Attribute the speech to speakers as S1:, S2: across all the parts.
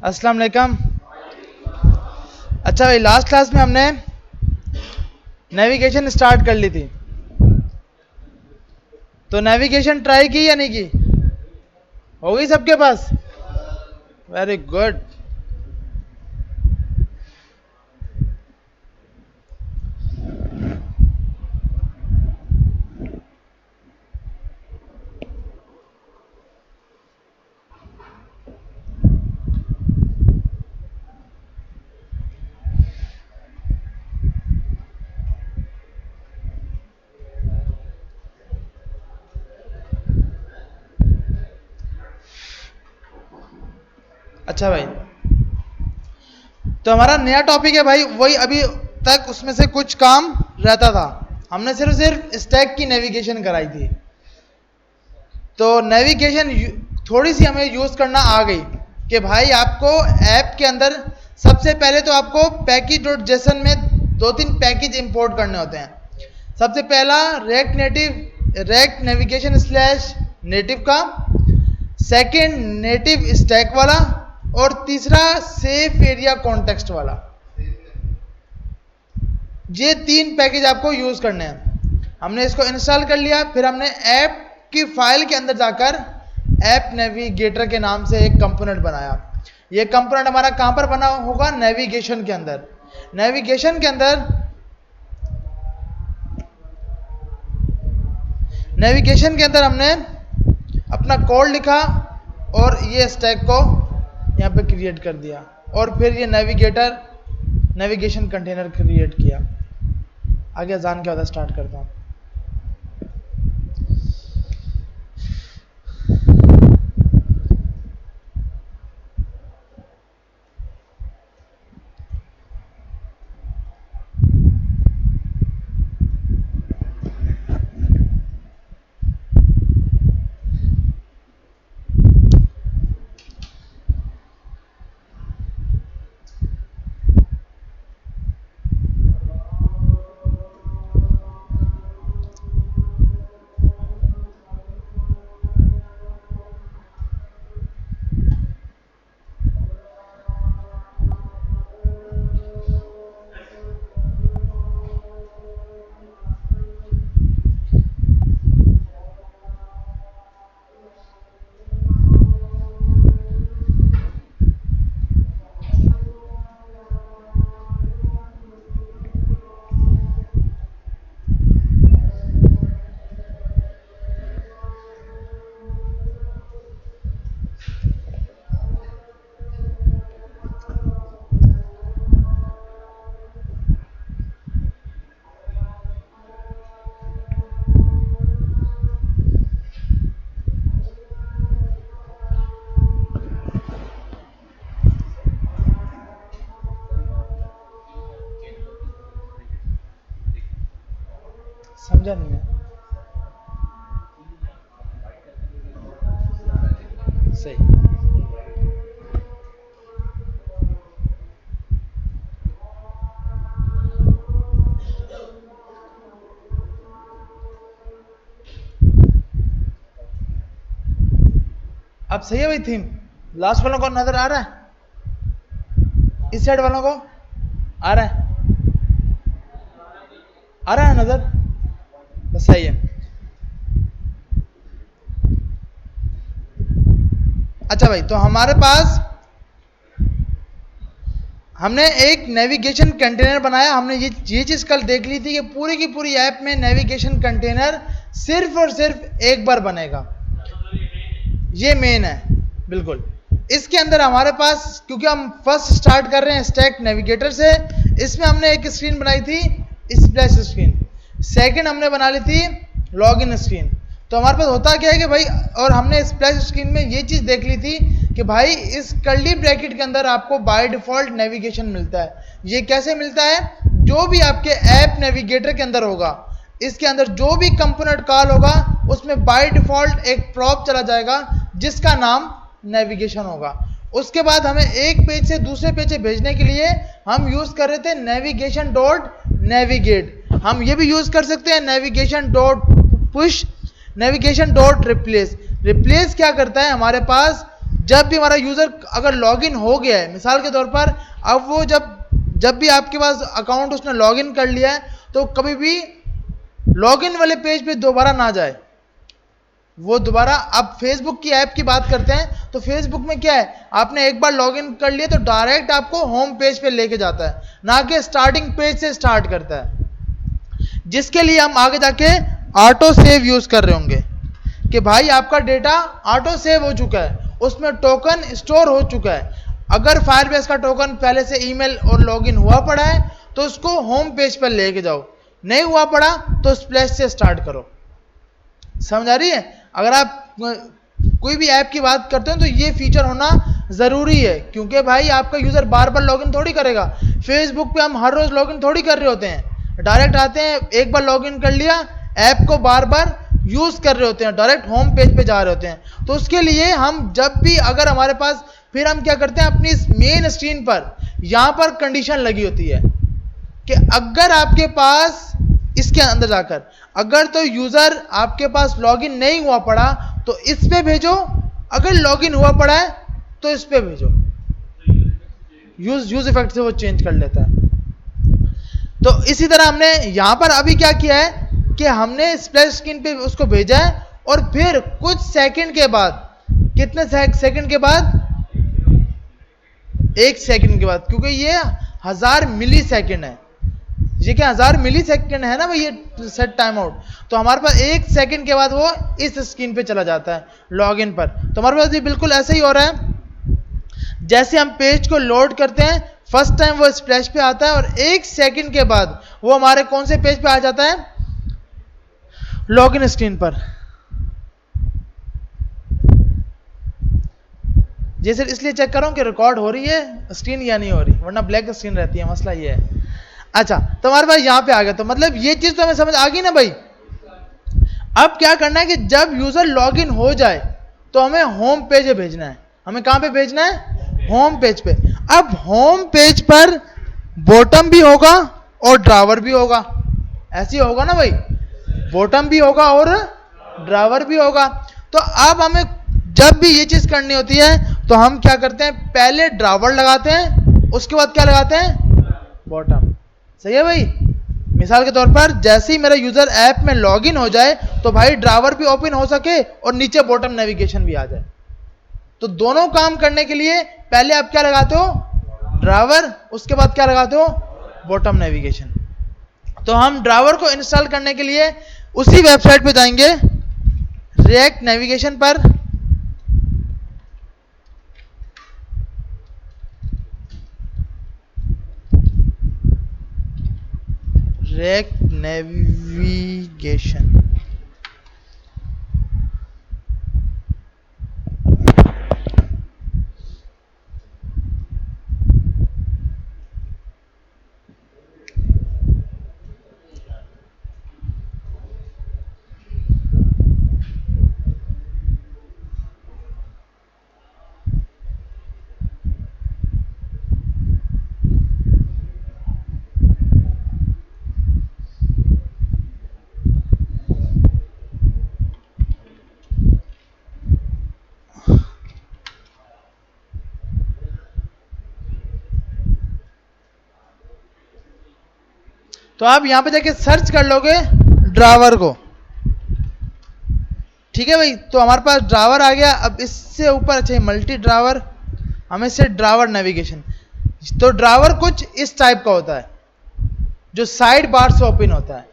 S1: अस्सलाम वालेकुम। अच्छा भाई, लास्ट क्लास में हमने नेविगेशन स्टार्ट कर ली थी, तो नेविगेशन ट्राई की या नहीं की? हो गई सबके पास? Very good. अच्छा भाई, तो हमारा नया टॉपिक है भाई, वही अभी तक उसमें से कुछ काम रहता था। हमने सिर्फ स्टैक की नेविगेशन कराई थी, तो नेविगेशन थोड़ी सी हमें यूज करना आ गई कि भाई आपको ऐप के अंदर सबसे पहले तो आपको पैकेज.जेसन में 2-3 पैकेज इंपोर्ट करने होते हैं। सबसे पहला रेक्ट नेविगेशन स्लैश नेटिव का, सेकंड नेटिव स्टैक वाला, और तीसरा सेफ एरिया कॉन्टेक्स्ट वाला। ये 3 पैकेज आपको यूज करने हैं। हमने इसको इंस्टॉल कर लिया, फिर हमने ऐप की फाइल के अंदर जाकर ऐप नेविगेटर के नाम से एक कंपोनेंट बनाया। ये कंपोनेंट हमारा कहां पर बना होगा? नेविगेशन के अंदर। नेविगेशन के अंदर हमने अपना कोड लिखा और ये स्टैक को यहाँ पे क्रिएट कर दिया, और फिर ये नेविगेशन कंटेनर क्रिएट किया। आगे अजान के बाद स्टार्ट करता हूँ। समझा नहीं है? सही। अब सही है भाई? थीम लास्ट वालों को नजर आ रहा है? इस साइड वालों को आ रहा है? आ रहा है नजर? बस सही है। अच्छा भाई, तो हमारे पास हमने एक नेविगेशन कंटेनर बनाया। हमने ये चीज कल देख ली थी कि पूरी की पूरी ऐप में नेविगेशन कंटेनर सिर्फ और सिर्फ एक बार बनेगा। ये मेन है बिल्कुल। इसके अंदर हमारे पास, क्योंकि हम फर्स्ट स्टार्ट कर रहे हैं स्टैक नेविगेटर से, इसमें हमने एक स्क्रीन बनाई थी स्प्लैश स्क्रीन, सेकंड हमने बना ली थी लॉगिन स्क्रीन। तो हमारे पास होता क्या है कि भाई, और हमने स्प्लैश स्क्रीन में ये चीज देख ली थी कि भाई इस कर्ली ब्रैकेट के अंदर आपको बाय डिफॉल्ट नेविगेशन मिलता है। ये कैसे मिलता है? जो भी आपके ऐप नेविगेटर के अंदर होगा, इसके अंदर जो भी कंपोनेंट कॉल होगा, उसमें बाय डिफॉल्ट एक प्रॉप चला जाएगा जिसका नाम नेविगेशन होगा। उसके बाद हमें एक पेज से दूसरे पेज से भेजने के लिए हम यूज कर रहे थे नेविगेशन डॉट नेविगेट। हम ये भी यूज कर सकते हैं navigation dot push, navigation dot replace. Replace क्या करता है? हमारे पास जब भी हमारा यूजर अगर लॉगिन हो गया है, मिसाल के तौर पर अब वो जब भी आपके पास अकाउंट उसने लॉगिन कर लिया है, तो कभी भी लॉगिन वाले पेज पे दोबारा ना जाए, वो दोबारा। अब फेसबुक की ऐप की बात करते हैं, तो फेसबुक में क्या है, आपने एक बार लॉगिन कर लिया तो डायरेक्ट आपको होम पेज पे लेके जाता है, ना कि स्टार्टिंग पेज से स्टार्ट करता है, जिसके लिए हम आगे जाके ऑटो सेव यूज कर रहे होंगे कि भाई आपका डेटा ऑटो सेव हो चुका है, उसमें टोकन स्टोर हो चुका है। अगर फायरबेस का टोकन पहले से ईमेल और लॉगिन हुआ पड़ा है तो उसको होम पेज पर लेके जाओ, नहीं हुआ पड़ा तो स्प्लैश से स्टार्ट करो। समझ आ रही है? अगर आप कोई भी ऐप की बात करते हो तो ये फीचर होना जरूरी है, क्योंकि भाई आपका यूजर बार बार लॉगिन थोड़ी करेगा। फेसबुक पे हम हर रोज लॉगिन थोड़ी कर रहे होते हैं, डायरेक्ट आते हैं, एक बार लॉगिन कर लिया, ऐप को बार बार यूज कर रहे होते हैं, डायरेक्ट होम पेज पे जा रहे होते हैं। तो उसके लिए हम जब भी अगर हमारे पास, फिर हम क्या करते हैं, अपनी मेन स्क्रीन पर यहां पर कंडीशन लगी होती है कि अगर आपके पास इसके अंदर जाकर अगर तो यूजर आपके पास लॉगिन नहीं हुआ पड़ा तो इस पे भेजो, अगर लॉगिन हुआ पड़ा है तो इस पे भेजो। यूज इफेक्ट से वो चेंज कर लेता है। तो इसी तरह हमने यहां पर अभी क्या किया है कि हमने स्प्लैश स्क्रीन पे उसको भेजा है, और फिर कुछ सेकंड के बाद, कितने सेकंड के बाद, 1 सेकंड के बाद, क्योंकि ये 1000 मिली सेकंड है, ये क्या 1000 मिली सेकंड है ना भाई ये सेट टाइम आउट, तो हमारे पास 1 सेकंड के बाद वो इस स्क्रीन पे चला जाता है लॉगिन पर। तो हमारे पास ये बिल्कुल ऐसे ही हो रहा है, जैसे हम पेज को लोड करते हैं, फर्स्ट टाइम वो स्प्लैश पे आता है और 1 सेकंड के बाद वो हमारे कौन से पेज पे आ जाता है, लॉगिन स्क्रीन पर। ये सिर्फ इसलिए चेक कर रहा हूं कि रिकॉर्ड हो रही है स्क्रीन या नहीं हो रही, वरना ब्लैक स्क्रीन रहती है, मसला ये है। अच्छा, तो हमारे पास यहां पे आ गया, तो मतलब ये चीज तो हमें समझ आ गई ना भाई। अब क्या करना है कि जब यूजर लॉगिन हो जाए तो हमें होम पेज भेजना है। हमें कहां पे भेजना है, होम पेज पे। अब होम पेज पर बॉटम भी होगा और ड्रावर भी होगा, ऐसे होगा ना भाई, बॉटम भी होगा और ड्रावर भी होगा। तो अब हमें जब भी ये चीज करनी होती है तो हम क्या करते हैं, पहले ड्रावर लगाते हैं, उसके बाद क्या लगाते हैं, बॉटम। सही है भाई? मिसाल के तौर पर जैसे ही मेरा यूजर ऐप में लॉगिन हो जाए तो भाई ड्रावर भी ओपन हो सके और नीचे बॉटम नेविगेशन भी आ जाए। तो दोनों काम करने के लिए पहले आप क्या लगाते हो, ड्रावर, उसके बाद क्या लगाते हो, बॉटम नेविगेशन। तो हम ड्रावर को इंस्टॉल करने के लिए उसी वेबसाइट पे जाएंगे, रिएक्ट नेविगेशन पर, रिएक्ट नेविगेशन। तो आप यहां पे जाके सर्च कर लोगे ड्रावर को, ठीक है भाई। तो हमारे पास ड्रावर आ गया। अब इससे ऊपर अच्छा मल्टी ड्रावर, हमें से ड्रावर नेविगेशन। तो ड्रावर कुछ इस टाइप का होता है जो साइड बार से ओपन होता है।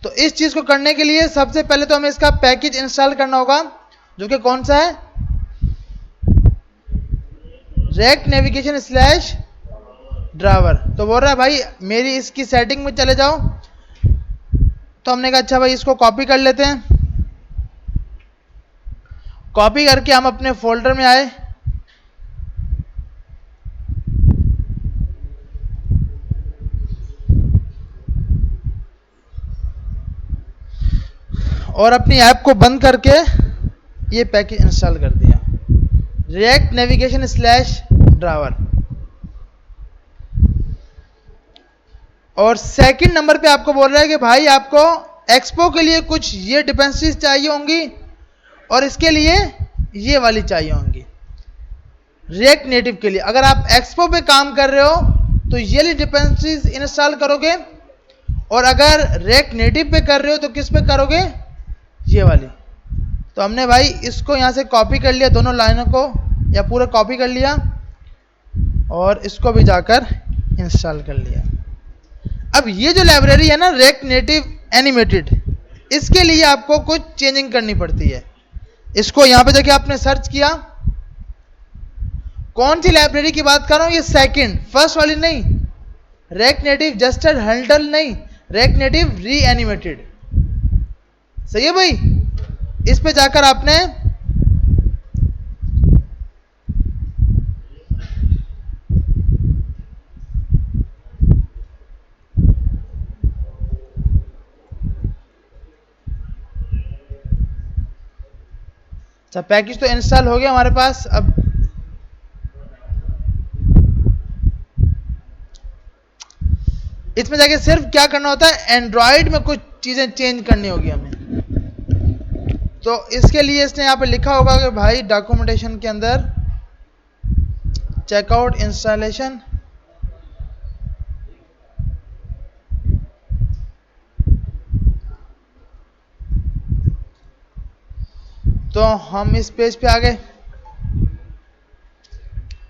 S1: तो इस चीज को करने के लिए सबसे पहले तो हमें इसका पैकेज इंस्टॉल करना होगा, जो कि कौन सा है, रिएक्ट नेविगेशन स्लैश ड्रावर। तो बोल रहा है भाई मेरी इसकी सेटिंग में चले जाओ। तो हमने कहा अच्छा भाई इसको कॉपी कर लेते हैं। कॉपी करके हम अपने फोल्डर में आए, और अपनी ऐप को बंद करके ये पैकेज इंस्टॉल कर दिया, रिएक्ट नेविगेशन स्लैश ड्रावर। और सेकंड नंबर पे आपको बोल रहा है कि भाई आपको एक्सपो के लिए कुछ ये डिपेंडेंसीज चाहिए होंगी और इसके लिए ये वाली चाहिए होंगी। रिएक्ट नेटिव के लिए अगर आप एक्सपो पे काम कर रहे हो तो ये वाली डिपेंडेंसीज इंस्टॉल करोगे, और अगर रिएक्ट नेटिव पे कर रहे हो तो किस पे करोगे, ये वाली। तो हमने भाई इसको यहां से कॉपी कर लिया, दोनों लाइनों को या पूरा कॉपी कर लिया और इसको भी जाकर इंस्टॉल कर लिया। अब ये जो लाइब्रेरी है ना रिएक्ट नेटिव एनिमेटेड, इसके लिए आपको कुछ चेंजिंग करनी पड़ती है। इसको यहां पे देखिए आपने सर्च किया, कौन सी लाइब्रेरी की बात कर रहा हूं, ये सेकंड, फर्स्ट वाली नहीं, रिएक्ट नेटिव जस्टेड हैंडल नहीं, रिएक्ट नेटिव री एनिमेटेड। सही है भाई, इस पे जाकर आपने अच्छा पैकेज तो इंस्टॉल हो गया हमारे पास। अब इसमें जाके सिर्फ क्या करना होता है, एंड्रॉइड में कुछ चीजें चेंज करनी होगी हमें। तो इसके लिए इसने यहां पे लिखा होगा कि भाई डॉक्यूमेंटेशन के अंदर चेकआउट इंस्टॉलेशन, तो हम इस पेज पे आ गए।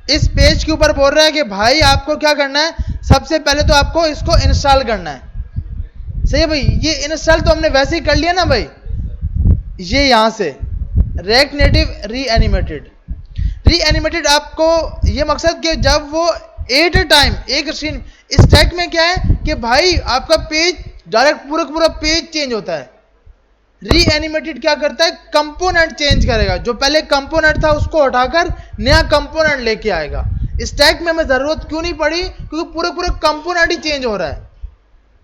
S1: इस पेज के ऊपर बोल रहा है कि भाई आपको क्या करना है, सबसे पहले तो आपको इसको इंस्टॉल करना है। सही है भाई, ये इंस्टॉल तो हमने वैसे ही कर लिया ना भाई, ये यहां से रिएक्ट नेटिव री एनिमेटेड आपको ये मकसद कि जब वो एट ए टाइम एक स्क्रीन, स्टैक में क्या है कि भाई आपका पेज डायरेक्ट पूरा पेज चेंज होता है। री एनिमेटेड क्या करता है, कंपोनेंट चेंज करेगा, जो पहले कंपोनेंट था उसको हटाकर नया कंपोनेंट लेके आएगा। स्टैक में हमें जरूरत क्यों नहीं पड़ी, क्योंकि पूरा कंपोनेंट ही चेंज हो रहा है,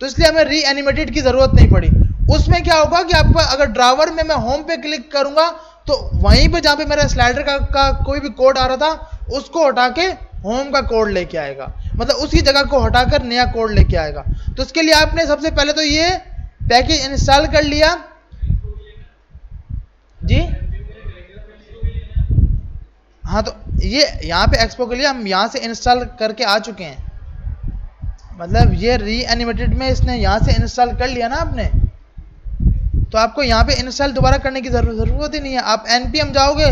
S1: तो इसलिए हमें री एनिमेटेड की जरूरत नहीं पड़ी। उसमें क्या होगा कि आपका अगर ड्रावर में मैं होम पे क्लिक करूंगा तो वहीं पे जहां पे मेरा स्लाइडर का कोई भी कोड आ रहा था उसको हटा के होम का कोड लेके आएगा, मतलब उसी जगह को हटाकर नया कोड लेके आएगा। तो इसके लिए आपने सबसे पहले तो ये पैकेज इंस्टॉल कर लिया जी। हाँ, तो ये यहाँ पे एक्सपो के लिए हम यहाँ से इंस्टॉल करके आ चुके हैं, मतलब ये री एनिमेटेड में इसने यहाँ से इंस्टॉल कर लिया ना आपने, तो आपको यहाँ पे इंस्टॉल दोबारा करने की जरूरत ही नहीं है। आप npm जाओगे,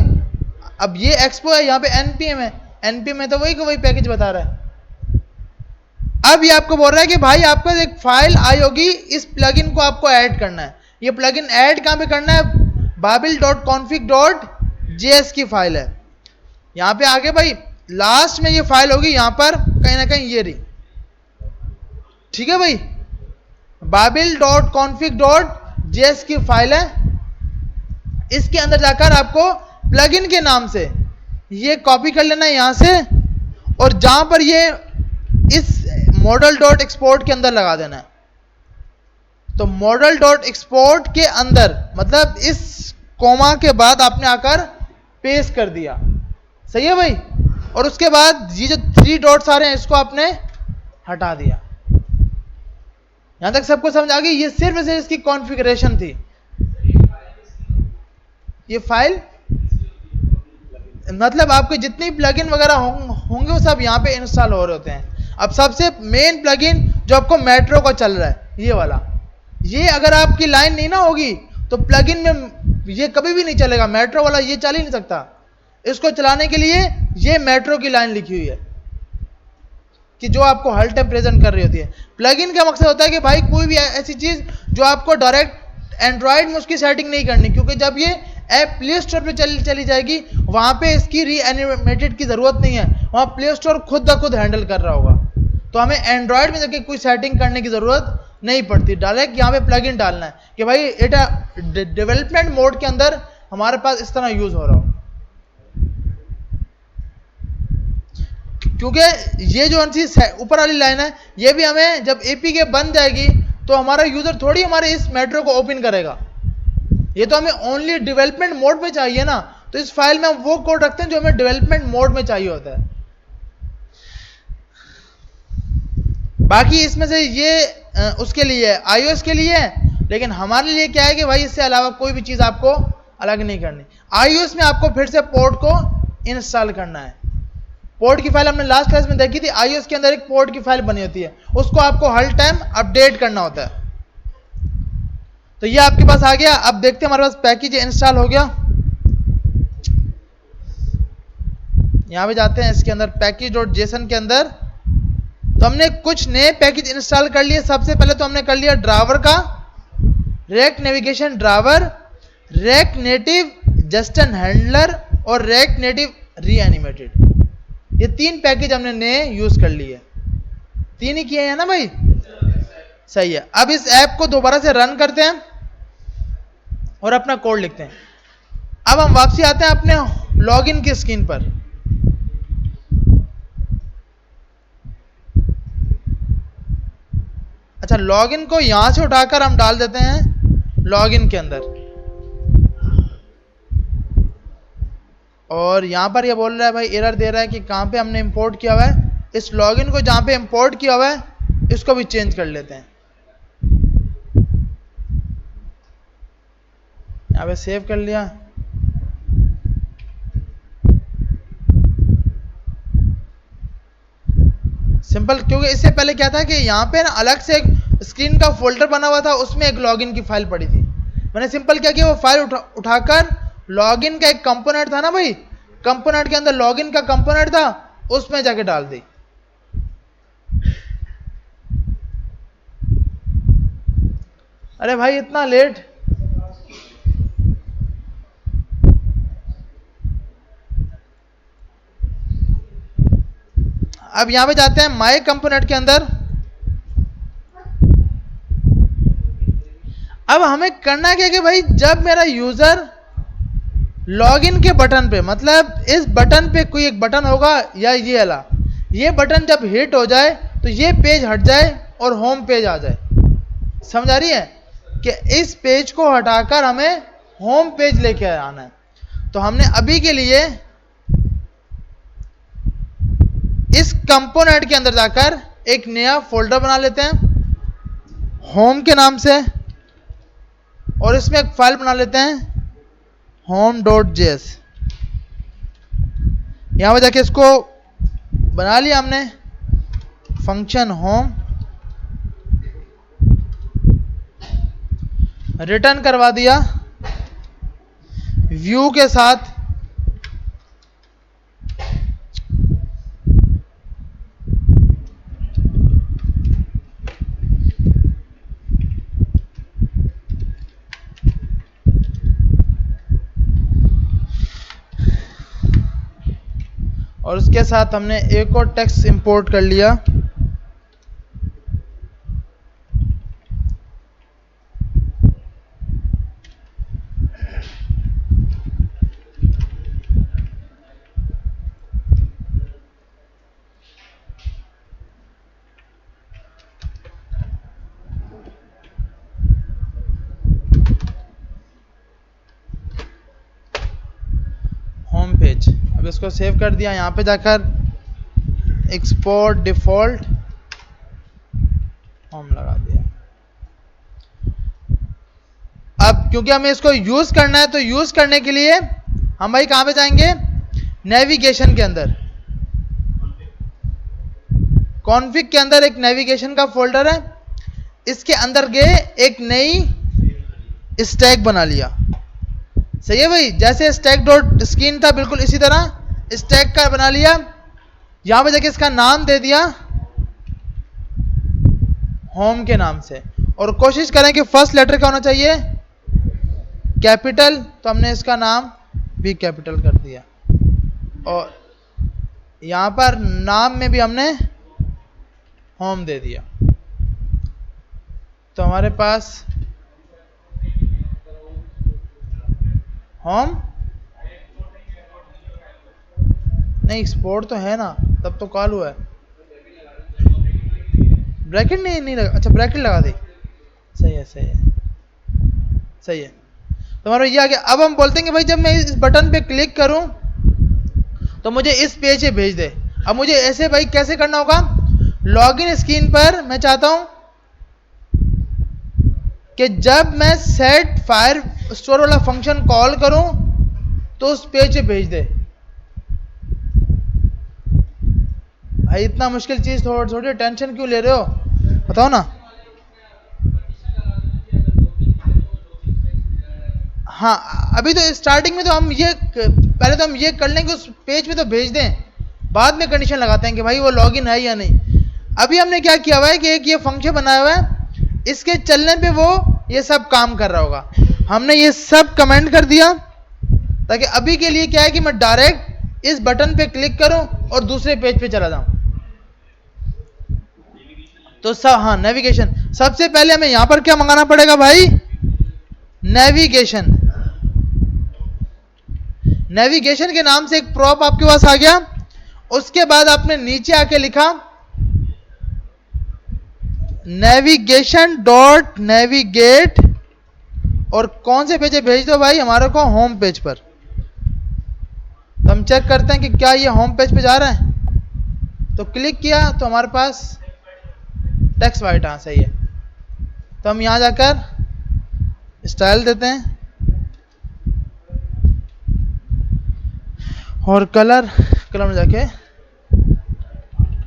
S1: अब ये एक्सपो है, यहाँ पे npm है, npm में तो वही पैकेज बता रहा है। अब ये आपको बोल रहा है कि भाई आपको एक फाइल आई होगी, इस प्लगइन को आपको ऐड करना है। ये प्लगइन ऐड कहाँ पे करना है, babel.config.js की फाइल है। यहाँ पे आगे भाई लास्ट में ये फाइल होगी, यहाँ पर कहीं ना कहीं ये रही, ठीक है भाई, babel.config.js की फाइल है। इसके अंदर जाकर आपको प्लगइन के नाम से ये कॉपी कर लेना है यहाँ से, और जहां पर ये इस model.export के अंदर लगा देना है। तो model.export के अंदर मतलब इस कोमा के बाद आपने आकर पेस्ट कर दिया, सही है भाई, और उसके बाद ये जो 3 डॉट्स आ रहे हैं इसको आपने हटा दिया। यहां तक सबको समझ आ गई, ये सिर्फ इसकी कॉन्फ़िगरेशन थी। ये फाइल मतलब आपके जितनी प्लगइन वगैरह होंगे वो सब यहाँ पे इंस्टॉल हो रहे होते हैं। अब सबसे मेन प्लगइन जो आपको मेट्रो का चल रहा है, ये वाला, ये अगर आपकी लाइन नहीं ना होगी तो प्लगइन में ये कभी भी नहीं चलेगा, मेट्रो वाला ये चल ही नहीं सकता। इसको चलाने के लिए ये मेट्रो की लाइन लिखी हुई है कि जो आपको हर टाइम प्रेजेंट कर रही होती है। प्लगइन का मकसद होता है कि भाई कोई भी ऐसी चीज जो आपको डायरेक्ट एंड्रॉइड में उसकी सेटिंग नहीं करनी, क्योंकि जब ये ऐप प्ले स्टोर पे चली जाएगी वहां पे इसकी री एनिमेटेड की जरूरत नहीं है, वहां प्ले स्टोर खुद ब खुद हैंडल कर रहा होगा। तो हमें एंड्रॉइड में जाके कोई सेटिंग करने की जरूरत नहीं पड़ती, डायरेक्ट यहाँ पे प्लगइन डालना है कि भाई एटा डेवलपमेंट मोड के अंदर हमारे पास इस तरह यूज हो रहा हो। क्योंकि ये जो ऊपर वाली लाइन है ये भी हमें जब एपीके बन जाएगी तो हमारा यूजर थोड़ी हमारे इस मेट्रो को ओपन करेगा, ये तो हमें ओनली डेवलपमेंट मोड में चाहिए ना। तो इस फाइल में हम वो कोड रखते हैं जो हमें डेवलपमेंट मोड में चाहिए होता है। बाकी इसमें से ये उसके लिए है, iOS के लिए है, लेकिन हमारे लिए क्या है कि भाई इससे अलावा कोई भी चीज आपको अलग नहीं करनी। iOS में आपको फिर से पोर्ट को इंस्टॉल करना है, पोर्ट की फाइल हमने लास्ट क्लास में देखी थी, आईओएस के अंदर एक पोर्ट की फाइल बनी होती है, उसको आपको हर टाइम अपडेट करना होता है। तो ये आपके पास आ गया। अब देखते हैं हमारे पास पैकेज इंस्टॉल हो गया। यहां पे जाते हैं इसके अंदर package.json के अंदर। तो हमने कुछ नए पैकेज इंस्टॉल कर लिए। सबसे पहले तो हमने कर लिया ड्राइवर का, React navigation driver, React native जस्टन हैंडलर और रेक्ट नेटिव रीएनिमेटेड। ये 3 पैकेज हमने नए यूज कर लिए। 3 ही किए हैं ना भाई, सही है। अब इस ऐप को दोबारा से रन करते हैं और अपना कोड लिखते हैं। अब हम वापसी आते हैं अपने लॉगिन की स्क्रीन पर। अच्छा, लॉगिन को यहां से उठाकर हम डाल देते हैं लॉगिन के अंदर। और यहां पर ये बोल रहा है भाई, एरर दे रहा है कि कहां पे हमने इंपोर्ट किया हुआ है। इस लॉगिन को जहां पे इंपोर्ट किया हुआ है इसको भी चेंज कर लेते हैं। यहां पे सेव कर लिया। सिंपल, क्योंकि इससे पहले क्या था कि यहाँ पे ना अलग से एक स्क्रीन का फोल्डर बना हुआ था, उसमें एक लॉगिन की फाइल पड़ी थी। मैंने सिंपल क्या किया, वो फाइल उठाकर लॉगिन का एक कंपोनेंट था ना भाई, कंपोनेंट के अंदर लॉगिन का कंपोनेंट था, उसमें जाके डाल दी। अरे भाई इतना लेट, अब यहां पे जाते हैं माय कंपोनेंट के अंदर। अब हमें करना क्या कि भाई जब मेरा यूजर लॉगिन के बटन पे, मतलब इस बटन पे कोई एक बटन होगा या ये वाला, ये बटन जब हिट हो जाए तो ये पेज हट जाए और होम पेज आ जाए। समझ आ रही है कि इस पेज को हटाकर हमें होम पेज लेके आना है। तो हमने अभी के लिए इस कंपोनेंट के अंदर जाकर एक नया फोल्डर बना लेते हैं होम के नाम से, और इसमें एक फाइल बना लेते हैं home.js। यहां पर जाके इसको बना लिया हमने, फंक्शन होम, रिटर्न करवा दिया व्यू के साथ। और उसके साथ हमने एक और टेक्स्ट इंपोर्ट कर लिया। होम पेज, अब इसको सेव कर दिया। यहां पे जाकर एक्सपोर्ट डिफॉल्ट होम लगा दिया। अब क्योंकि हमें इसको यूज करना है, तो यूज करने के लिए हम भाई कहां पे जाएंगे, नेविगेशन के अंदर। कॉन्फ़िग के अंदर एक नेविगेशन का फोल्डर है, इसके अंदर गए एक नई स्टैक बना लिया। सही है भाई, जैसे स्टैक डॉट स्क्रीन था बिल्कुल इसी तरह स्टैक का बना लिया। यहां पे जाके इसका नाम दे दिया होम के नाम से, और कोशिश करें कि फर्स्ट लेटर का होना चाहिए कैपिटल, तो हमने इसका नाम भी कैपिटल कर दिया। और यहां पर नाम में भी हमने होम दे दिया। तो हमारे पास होम नहीं, एक्सपोर्ट तो है ना, तब तो कॉल हुआ है। ब्रैकेट नहीं लगा, अच्छा ब्रैकेट लगा दी, सही है सही है सही है। तो हमारा ये आ गया। अब हम बोलते हैं कि भाई जब मैं इस बटन पे क्लिक करूं तो मुझे इस पेज पे भेज दे। अब मुझे ऐसे भाई कैसे करना होगा, लॉगिन स्क्रीन पर मैं चाहता हूं कि जब मैं सेट फायर स्टोर वाला फंक्शन कॉल करूं तो उस पेज पे भेज दे। भाई इतना मुश्किल चीज थोड़ी टेंशन क्यों ले रहे हो, बताओ ना। हाँ अभी तो स्टार्टिंग में तो हम ये पहले तो हम ये कर लेंगे, उस पेज पे तो भेज दें, बाद में कंडीशन लगाते हैं कि भाई वो लॉगिन है या नहीं। अभी हमने क्या किया हुआ है कि एक ये फंक्शन बनाया हुआ है, इसके चलने पे वो ये सब काम कर रहा होगा। हमने ये सब कमेंट कर दिया ताकि अभी के लिए क्या है कि मैं डायरेक्ट इस बटन पे क्लिक करूं और दूसरे पेज पे चला जाऊं। तो हाँ नेविगेशन, सबसे पहले हमें यहां पर क्या मंगाना पड़ेगा भाई, नेविगेशन। नेविगेशन के नाम से एक प्रॉप आपके पास आ गया। उसके बाद आपने नीचे आके लिखा नेविगेशन डॉट नेविगेट, और कौन से पेज भेज दो भाई हमारे को, होम पेज पर। तो हम चेक करते हैं कि क्या ये होम पेज पे जा रहा है। तो क्लिक किया तो हमारे पास टेक्स्ट वाइट, हाँ सही है। तो हम यहां जाकर स्टाइल देते हैं और कलर में जाके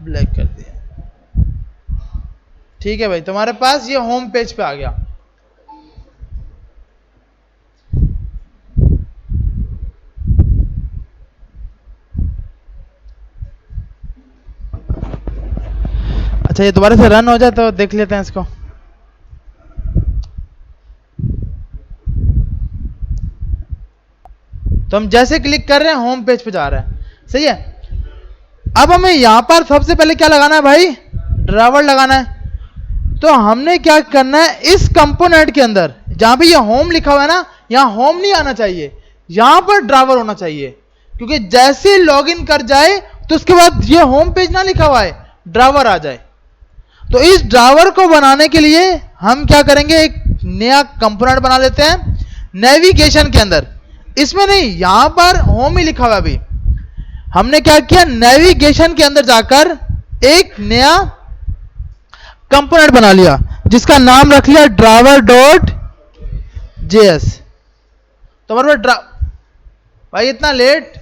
S1: ब्लैक कर दिया। ठीक है भाई, तुम्हारे पास ये होम पेज पे आ गया। अच्छा ये दोबारा से रन हो जाए तो देख लेते हैं इसको। तो हम जैसे क्लिक कर रहे हैं होम पेज पे जा रहा है, सही है। अब हमें यहां पर सबसे पहले क्या लगाना है भाई, ड्राइवर लगाना है। तो हमने क्या करना है, इस कंपोनेंट के अंदर जहां पे ये होम लिखा हुआ है ना, यहां होम नहीं आना चाहिए, यहां पर ड्राइवर होना चाहिए। क्योंकि जैसे लॉगिन कर जाए तो उसके बाद ये होम पेज ना लिखा हुआ है, ड्राइवर आ जाए। तो इस ड्राइवर को बनाने के लिए हम क्या करेंगे, एक नया कंपोनेंट बना लेते हैं नेविगेशन के अंदर। इसमें नहीं, यहां पर होम ही लिखा हुआ। अभी हमने क्या किया, नेविगेशन के अंदर जाकर एक नया कंपोनेंट बना लिया जिसका नाम रख लिया ड्राइवर डॉट जेएस। तो हमारे पास भाई इतना लेट,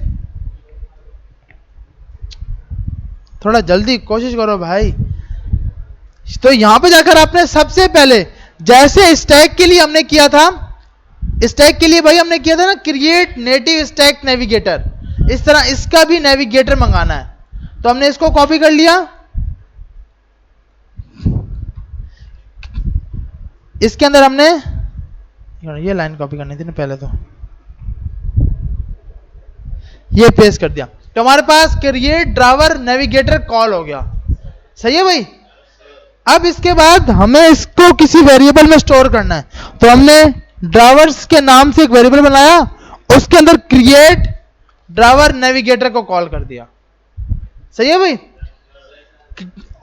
S1: थोड़ा जल्दी कोशिश करो भाई। तो यहां पे जाकर आपने सबसे पहले जैसे स्टैक के लिए हमने किया था, स्टैक के लिए भाई हमने किया था ना क्रिएट नेटिव स्टैक नेविगेटर, इस तरह इसका भी नेविगेटर मंगाना है। तो हमने इसको कॉपी कर लिया, इसके अंदर हमने ये लाइन कॉपी करनी थी ना पहले, तो ये पेस्ट कर दिया। तो हमारे पास क्रिएट ड्राइवर नेविगेटर कॉल हो गया, सही है भाई। अब इसके बाद हमें इसको किसी वेरिएबल में स्टोर करना है। तो हमने ड्राइवर्स के नाम से एक वेरिएबल बनाया, उसके अंदर क्रिएट ड्राइवर नेविगेटर को कॉल कर दिया, सही है भाई।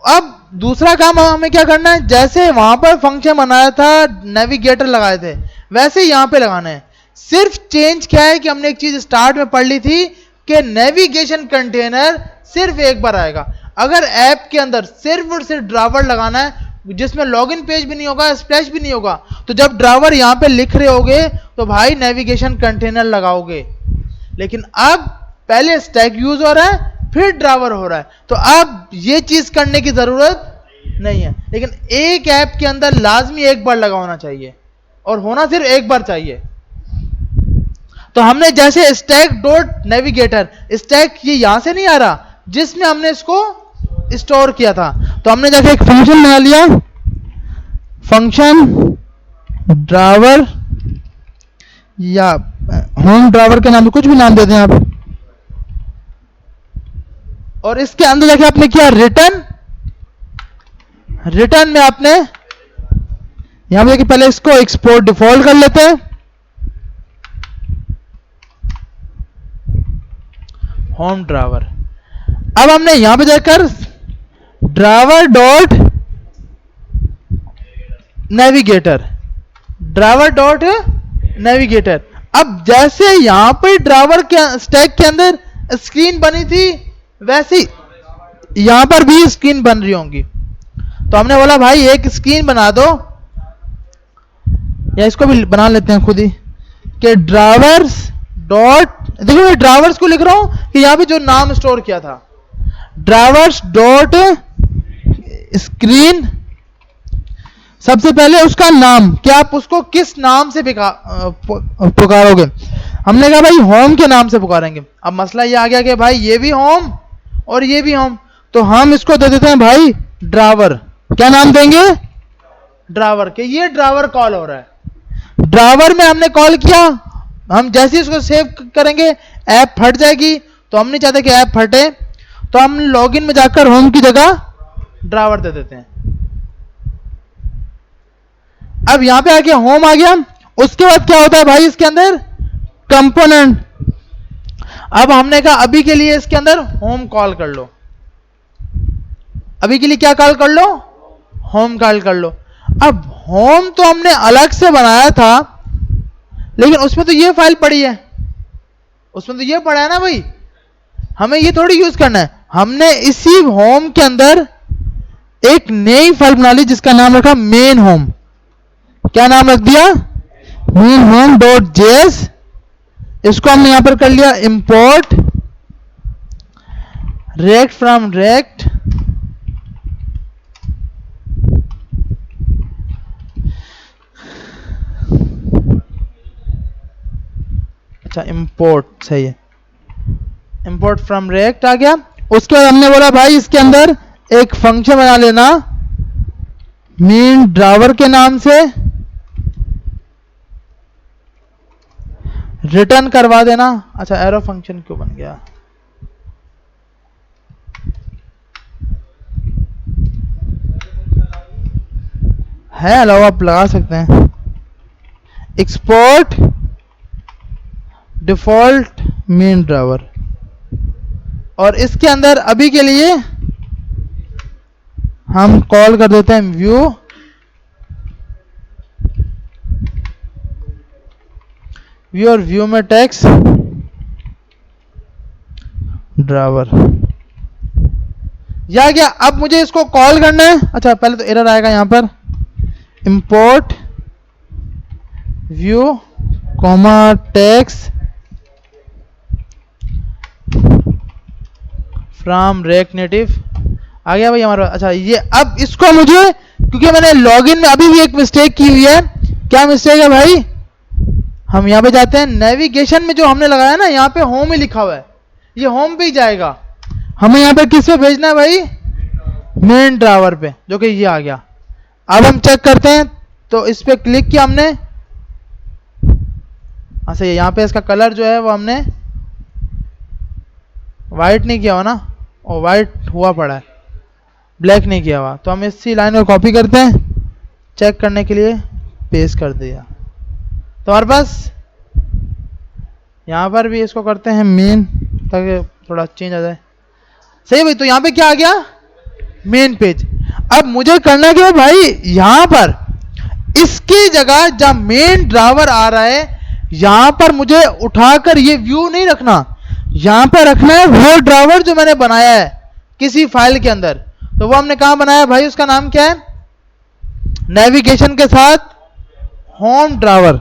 S1: अब दूसरा काम हमें क्या करना है, जैसे वहां पर फंक्शन बनाया था नेविगेटर लगाए थे, वैसे यहां पे लगाना है। सिर्फ चेंज क्या है कि हमने एक चीज स्टार्ट में पढ़ ली थी कि नेविगेशन कंटेनर सिर्फ एक बार आएगा। अगर ऐप के अंदर सिर्फ और सिर्फ ड्राइवर लगाना है जिसमें लॉगिन पेज भी नहीं होगा, स्प्लैश भी नहीं होगा, तो जब ड्राइवर यहां पे लिख रहे होगे तो भाई नेविगेशन कंटेनर लगाओगे। लेकिन अब पहले स्टैक यूज हो रहा है, फिर ड्राइवर हो रहा है, तो अब ये चीज करने की जरूरत नहीं है। लेकिन एक ऐप के अंदर लाजमी एक बार लगा होना चाहिए, और होना सिर्फ एक बार चाहिए। तो हमने जैसे स्टैक डॉट नेविगेटर, स्टैक ये यहां से नहीं आ रहा जिसमें हमने इसको स्टोर किया था, तो हमने जाके एक फंक्शन बना लिया, फंक्शन ड्राइवर या होम ड्राइवर के नाम से कुछ भी नाम देते हैं आप, और इसके अंदर जाके आपने किया रिटर्न। रिटर्न में आपने यहां पे पहले इसको एक्सपोर्ट डिफॉल्ट कर लेते हैं, होम ड्राइवर। अब हमने यहां पे जाकर driver dot navigator, driver dot navigator. अब जैसे यहां पे ड्राइवर के स्टैक के अंदर स्क्रीन बनी थी, वैसी यहां पर भी स्क्रीन बन रही होंगी। तो हमने बोला भाई एक स्क्रीन बना दो, या इसको भी बना लेते हैं खुद ही, कि ड्राइवर्स डॉट, देखो मैं ड्राइवर्स को लिख रहा हूं कि यहां पे जो नाम स्टोर किया था, ड्राइवर्स डॉट स्क्रीन, सबसे पहले उसका नाम, क्या आप उसको किस नाम से पुकारोगे? हमने कहा भाई होम के नाम से पुकारेंगे। अब मसला ये आ गया कि भाई ये भी होम और ये भी होम, तो हम इसको दे देते हैं भाई ड्राइवर। क्या नाम देंगे? ड्राइवर के। ये ड्राइवर कॉल हो रहा है, ड्राइवर में हमने कॉल किया। हम जैसे ही उसको सेव करेंगे ऐप फट जाएगी, तो हम नहीं चाहते कि ऐप फटे, तो हम लॉगिन में जाकर होम की जगह ड्राइवर दे देते हैं। अब यहां पे आ गया होम आ गया। उसके बाद क्या होता है भाई इसके अंदर? कंपोनेंट। अब हमने कहा अभी के लिए इसके अंदर होम कॉल कर लो। अभी के लिए क्या कॉल कर लो? होम कॉल कर लो। अब होम तो हमने अलग से बनाया था, लेकिन उसमें तो ये फाइल पड़ी है, उसमें तो ये पड़ा है ना भाई, हमें ये थोड़ी यूज करना है। हमने इसी होम के अंदर एक नई फाइल बना ली जिसका नाम रखा मेन होम। क्या नाम रख दिया? Main home dot JS. इसको हमने यहां पर कर लिया इंपोर्ट रेक्ट फ्रॉम रेक्ट, अच्छा इंपोर्ट सही है, इंपोर्ट फ्रॉम रेक्ट आ गया। उसके बाद हमने बोला भाई इसके अंदर एक फंक्शन बना लेना मेन ड्राइवर के नाम से, रिटर्न करवा देना। अच्छा एरो फंक्शन क्यों बन गया? है अलावा आप लगा सकते हैं। एक्सपोर्ट डिफॉल्ट मेन ड्राइवर, और इसके अंदर अभी के लिए हम कॉल कर देते हैं व्यू व्यू, और व्यू में टेक्स्ट ड्राइवर या गया। अब मुझे इसको कॉल करना है। अच्छा पहले तो एरर आएगा यहां पर, import view comma text from react native आ गया भाई हमारा। अच्छा ये अब इसको मुझे, क्योंकि मैंने लॉगिन में अभी भी एक मिस्टेक की हुई है। क्या मिस्टेक है भाई? हम यहां पे जाते हैं, नेविगेशन में जो हमने लगाया ना यहां पे होम ही लिखा हुआ है, ये होम पे ही जाएगा। हमें यहां पे किस पे भेजना है भाई? मेन ड्राइवर पे, जो कि ये आ गया। अब हम चेक करते हैं, तो इस पे क्लिक किया हमने। अच्छा यहाँ पे इसका कलर जो है वो हमने वाइट नहीं किया हुआ ना, और वाइट हुआ पड़ा है, ब्लैक नहीं किया हुआ। तो हम इसी लाइन को कॉपी करते हैं, चेक करने के लिए पेस्ट कर दिया। तो हमारे पास यहाँ पर भी इसको करते हैं मेन, ताकि थोड़ा चेंज आ जाए। सही भाई, तो यहाँ पे क्या आ गया? Main page. अब मुझे करना क्या है भाई? यहां पर इसकी जगह जब मेन ड्राइवर आ रहा है, यहां पर मुझे उठाकर ये व्यू नहीं रखना, यहां पर रखना है वो ड्राइवर जो मैंने बनाया है किसी फाइल के अंदर। तो वो हमने कहां बनाया भाई? उसका नाम क्या है? नेविगेशन के साथ होम ड्राइवर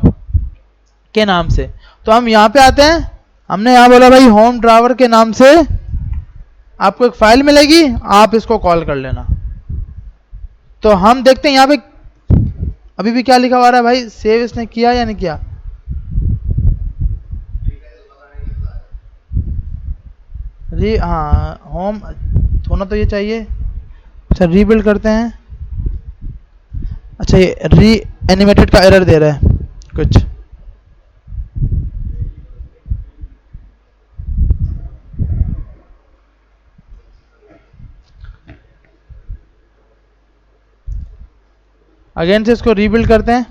S1: के नाम से। तो हम यहां पे आते हैं, हमने यहां बोला भाई होम ड्राइवर के नाम से आपको एक फाइल मिलेगी, आप इसको कॉल कर लेना। तो हम देखते हैं यहां पे अभी भी क्या लिखा हुआ है भाई? सेव इसने किया या नहीं किया? हाँ होम होना तो ये चाहिए। अच्छा रीबिल्ड करते हैं। अच्छा ये री एनिमेटेड का एरर दे रहा है कुछ। अगेन से इसको रीबिल्ड करते हैं।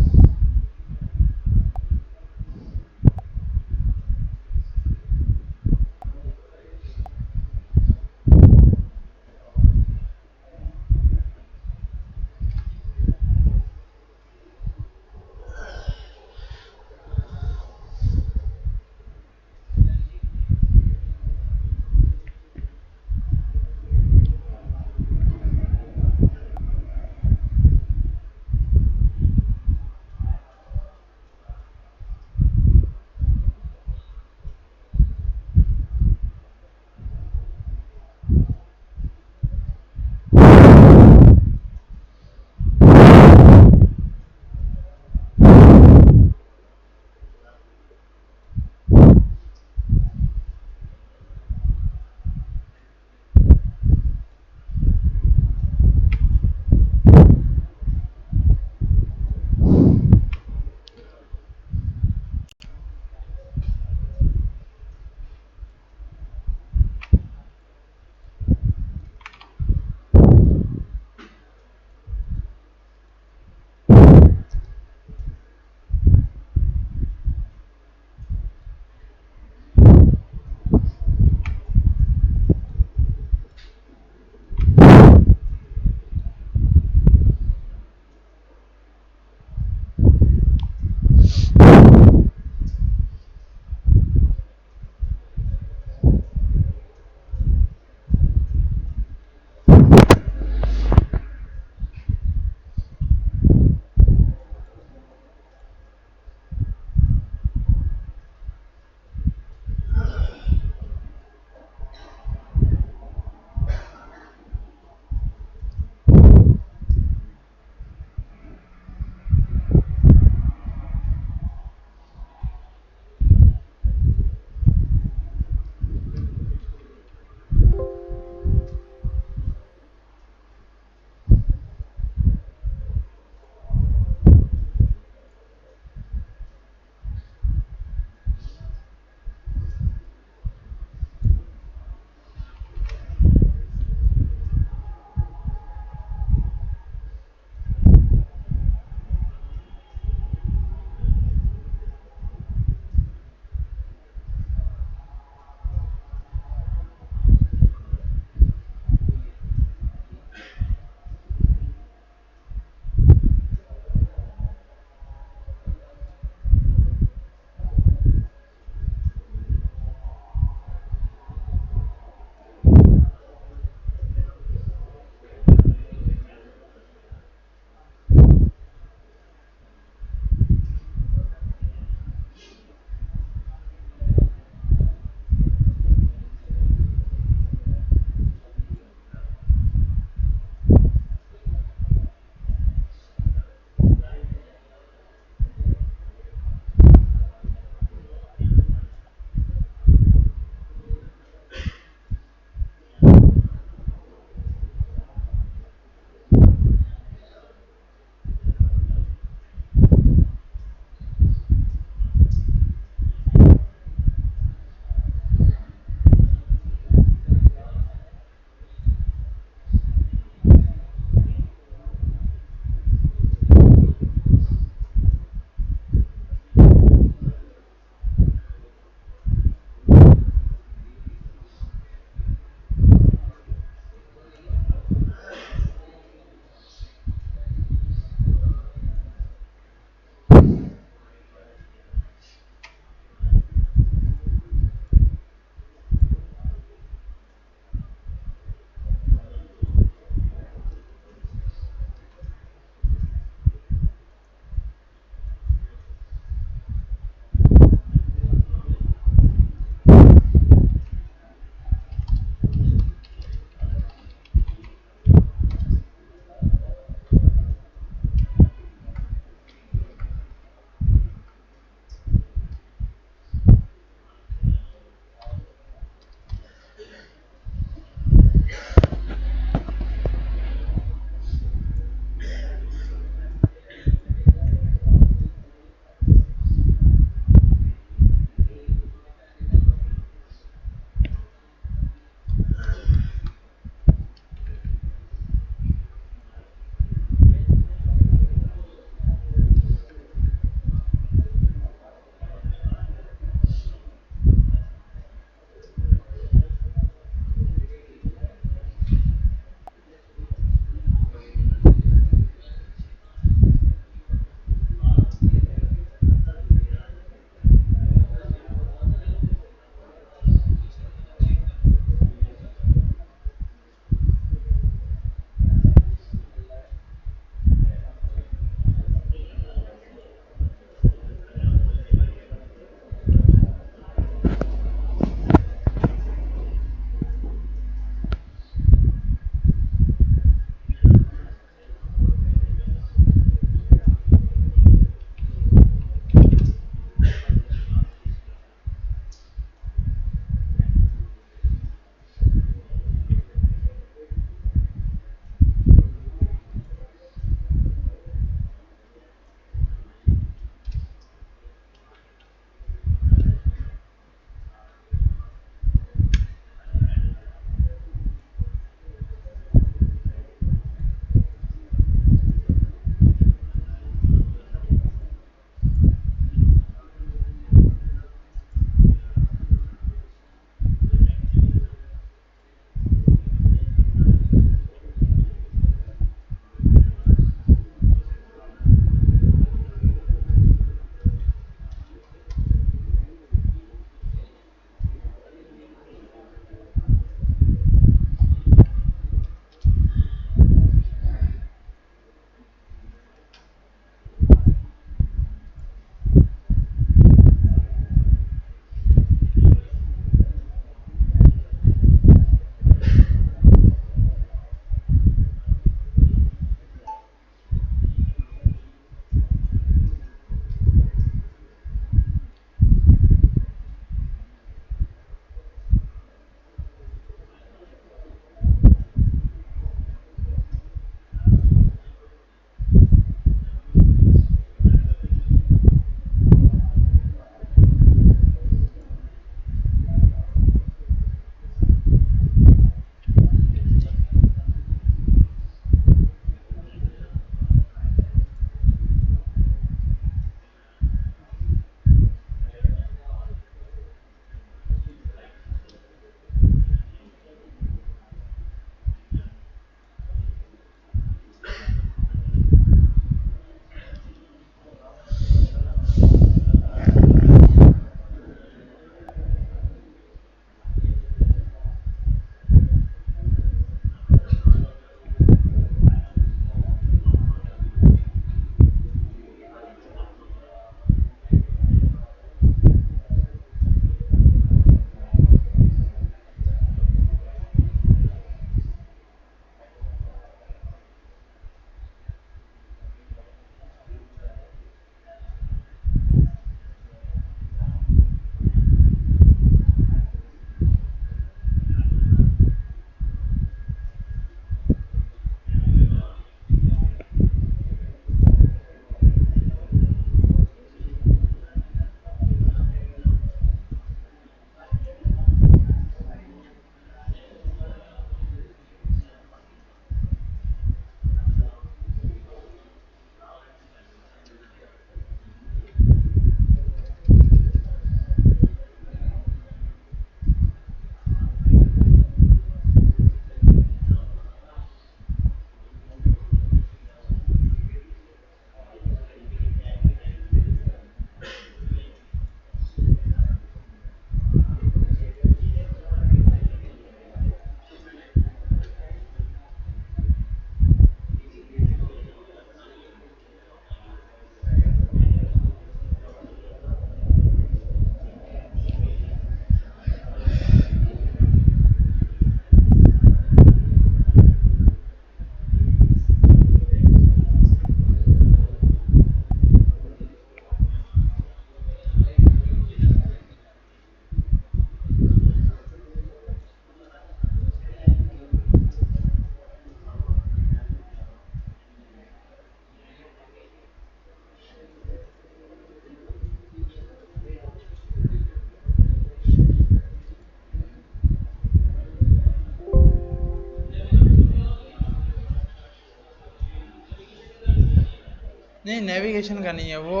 S1: नहीं, नेविगेशन का नहीं है वो,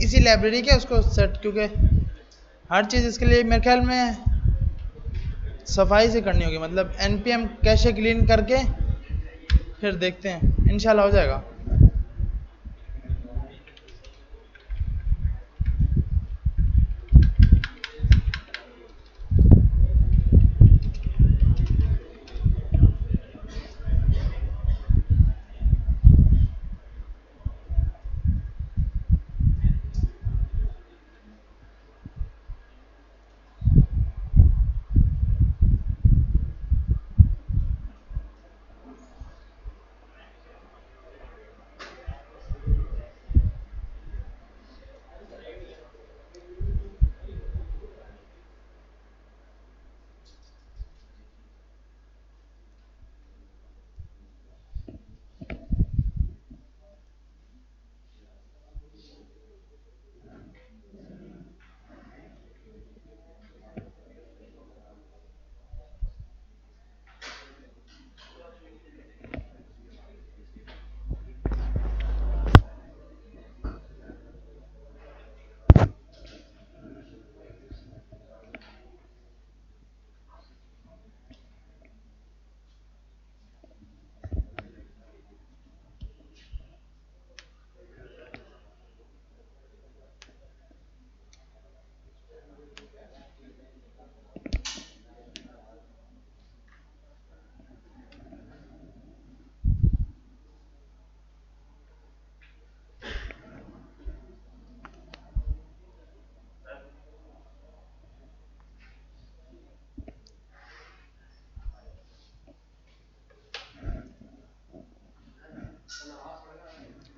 S1: इसी लाइब्रेरी के उसको सेट, क्योंकि हर चीज़ इसके लिए मेरे ख्याल में सफाई से करनी होगी, मतलब npm कैशे क्लीन करके फिर देखते हैं, इंशाल्लाह हो जाएगा।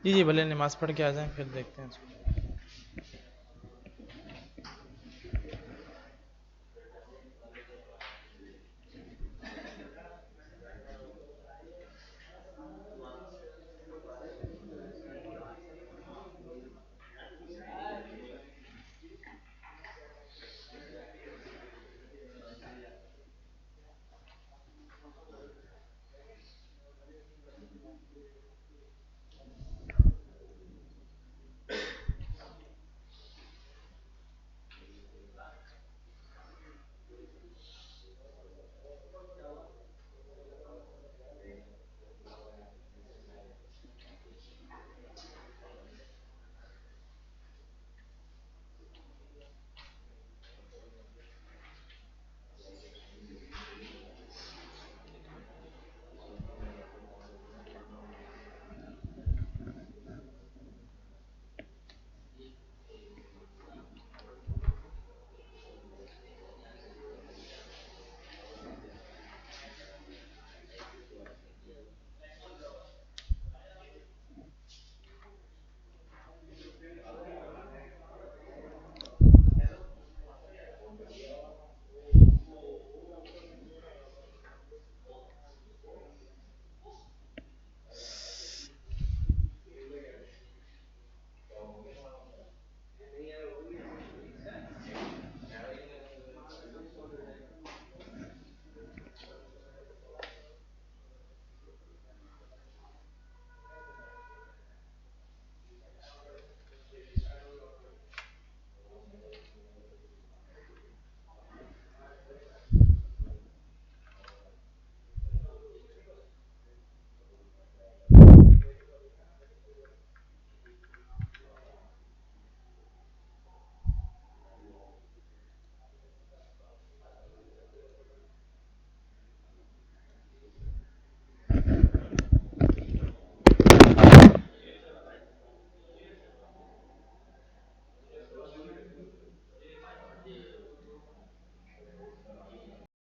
S1: जी जी, भले नमाज पढ़ के आ जाएं, फिर देखते हैं इसको।